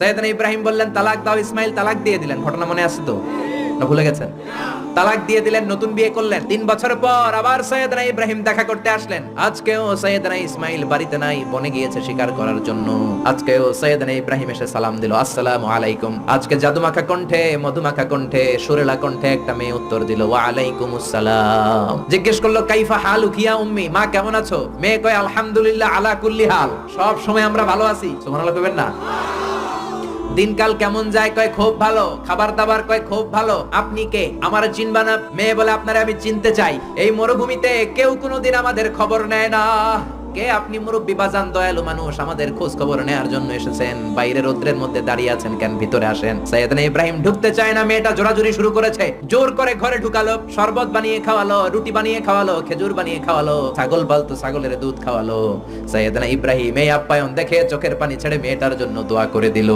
সাইয়েদনা ইব্রাহিম বললেন তালাক দাও, ইসমাইল তালাক দিয়ে দিলেন। ঘটনা মনে আছে তো, না ভুলে গেছেন? তালাক দিয়ে দিলেন, নতুন বিয়ে করলেন। 3 বছর পর আবার সাইয়েদনা ইব্রাহিম দেখা করতে আসলেন। আজকেও সাইয়েদনা ইসমাইল বাড়িতে নাই, বনে গিয়েছে শিকার করার জন্য। আজকেও সাইয়েদনা ইব্রাহিম এসে সালাম দিল, আসসালামু আলাইকুম। আজকে জাদুমাখা কণ্ঠে, মধুমাখা কণ্ঠে, সুরেলা কণ্ঠে একটা মেয়ে উত্তর দিল, ওয়া আলাইকুমুস সালাম। জিজ্ঞেস করলো কাইফা হালুকি ইয়া উম্মি, মা কেমন আছো? মেয়ে কয় আলহামদুলিল্লাহ আলা কুল্লি হাল, সব সময় আমরা ভালো আছি। সুবহানাল্লাহ কইবেন না? দিনকাল কেমন যায়? কয় খুব ভালো। খাবার দাবার কয় খুব ভালো। আপনি কে? আমার চিনবা না? মেয়ে বলে আপনারে আমি চিনতে চাই। এই মরুভূমিতে কেউ কোনোদিন আমাদের খবর নেয় না। কে আপনি? মুরব্বি বাজান, দয়ালু মানুষ, আমাদের খোঁজ খবর নেয়ার জন্য এসেছেন। বাইরে রৌদ্রের মধ্যে দাঁড়িয়ে আছেন কেন? ভিতরে আসেন। সাইয়েদনা ইব্রাহিম ঢুকতে চায় না, মেয়েটা জোরাজুরি শুরু করেছে। জোর করে ঘরে ঢুকালো, শরবত বানিয়ে খাওয়ালো, রুটি বানিয়ে খাওয়ালো, খেজুর বানিয়ে খাওয়ালো, ছাগল পালতো, ছাগলের দুধ খাওয়ালো। সাইয়েদনা ইব্রাহিম এই আপ্যায়ন দেখে চোখের পানি ছেড়ে মেয়েটার জন্য দোয়া করে দিল।